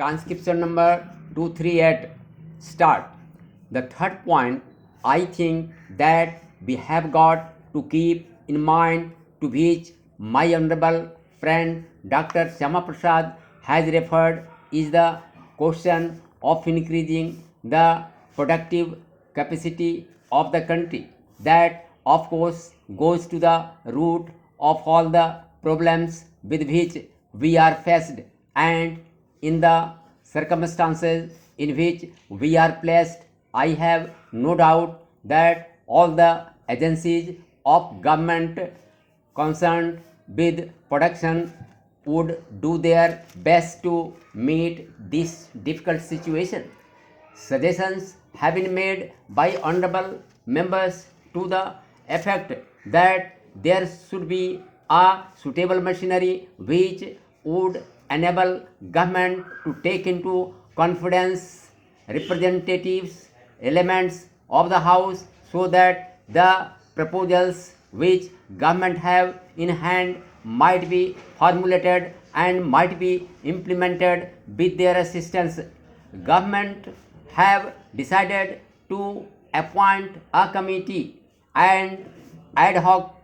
transcription number 238 start. The third point, I think that we have got to keep in mind, to which my honorable friend Dr. Syama Prasad has referred, is the question of increasing the productive capacity of the country. That of course goes to the root of all the problems with which we are faced, and in the circumstances in which we are placed, I have no doubt that all the agencies of government concerned with production would do their best to meet this difficult situation. Suggestions have been made by honorable members to the effect that there should be a suitable machinery which would enable government to take into confidence representatives elements of the house, so that the proposals which government have in hand might be formulated and might be implemented with their assistance. Government have decided to appoint a committee and ad hoc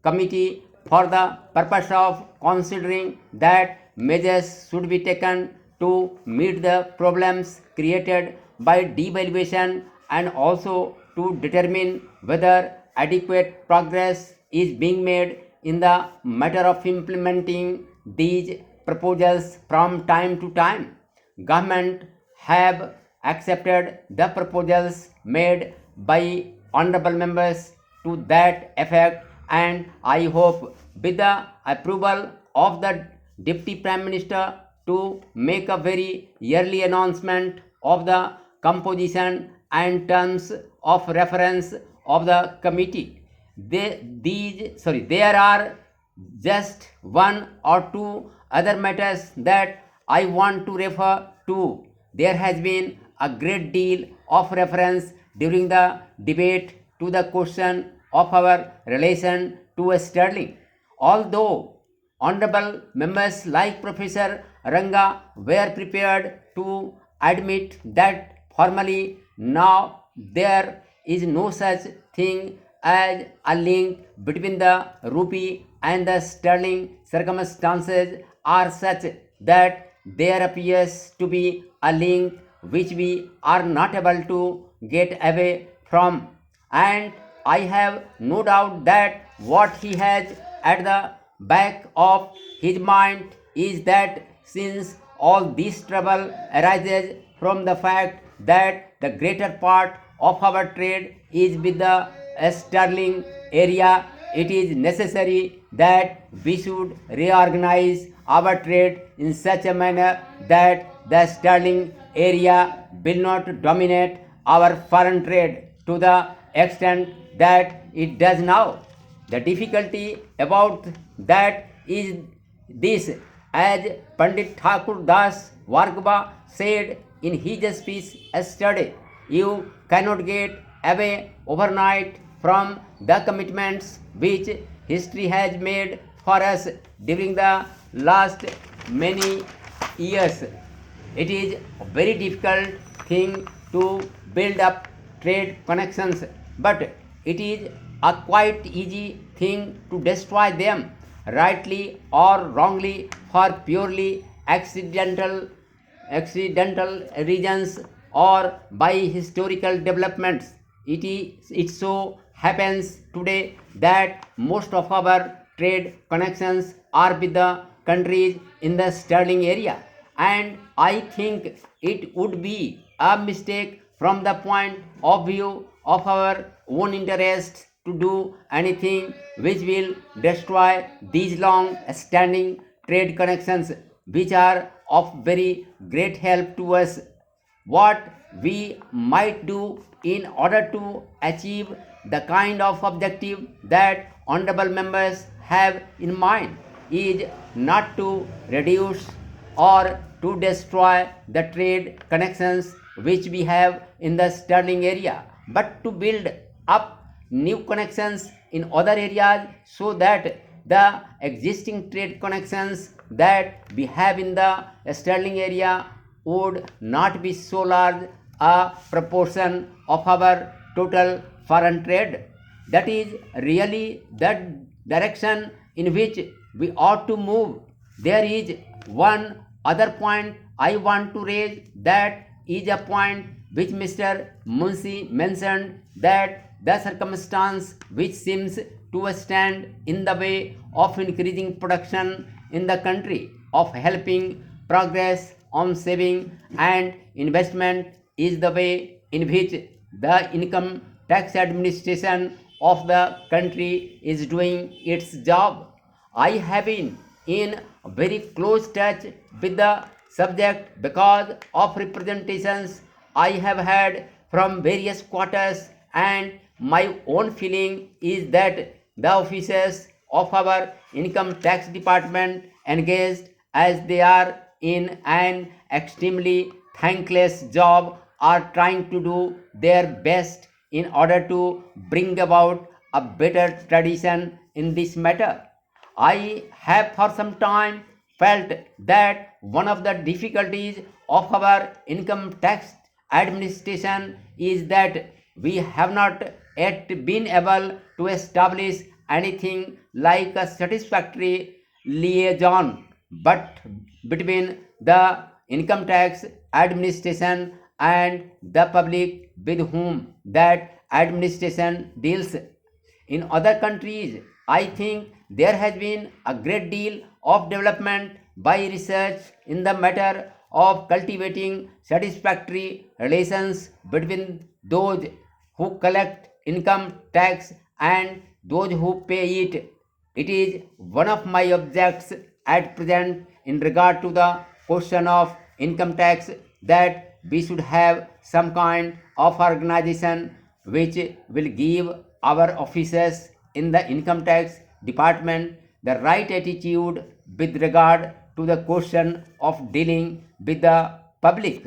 committee for the purpose of considering that measures should be taken to meet the problems created by devaluation, and also to determine whether adequate progress is being made in the matter of implementing these proposals from time to time. Government have accepted the proposals made by honorable members to that effect, and I hope with the approval of the Deputy Prime Minister to make a very early announcement of the composition and terms of reference of the committee. There are just one or two other matters that I want to refer to. There has been a great deal of reference during the debate to the question of our relation to sterling. Although honorable members like Professor Ranga were prepared to admit that formally now there is no such thing as a link between the rupee and the sterling, circumstances are such that there appears to be a link which we are not able to get away from, and I have no doubt that what he has at the back of his mind is that since all this trouble arises from the fact that the greater part of our trade is with the sterling area, it is necessary that we should reorganize our trade in such a manner that the sterling area will not dominate our foreign trade to the extent that it does now. The difficulty about that is this: as Pandit Thakur Das Vargava said in his speech yesterday, you cannot get away overnight from the commitments which history has made for us during the last many years. It is a very difficult thing to build up trade connections, but it is a quite easy thing to destroy them, rightly or wrongly, for purely accidental reasons or by historical developments. It so happens today that most of our trade connections are with the countries in the sterling area, and I think it would be a mistake from the point of view of our own interests to do anything which will destroy these long standing trade connections, which are of very great help to us. What we might do in order to achieve the kind of objective that honorable members have in mind is not to reduce or to destroy the trade connections which we have in the sterling area, but to build up new connections in other areas, so that the existing trade connections that we have in the sterling area would not be so large a proportion of our total foreign trade. That is really the direction in which we ought to move. There is one other point I want to raise, that is a point which Mr. Munshi mentioned, that the circumstance which seems to stand in the way of increasing production in the country, of helping progress on saving and investment, is the way in which the income tax administration of the country is doing its job. I have been in very close touch with the subject because of representations I have had from various quarters, and my own feeling is that the officers of our income tax department, engaged as they are in an extremely thankless job, are trying to do their best in order to bring about a better tradition in this matter. I have for some time felt that one of the difficulties of our income tax administration is that we have not yet been able to establish anything like a satisfactory liaison but between the income tax administration and the public with whom that administration deals. In other countries, I think there has been a great deal of development by research in the matter of cultivating satisfactory relations between those who collect income tax and those who pay it. It is one of my objects at present in regard to the question of income tax, that we should have some kind of organization which will give our officers in the income tax department the right attitude with regard to the question of dealing with the public.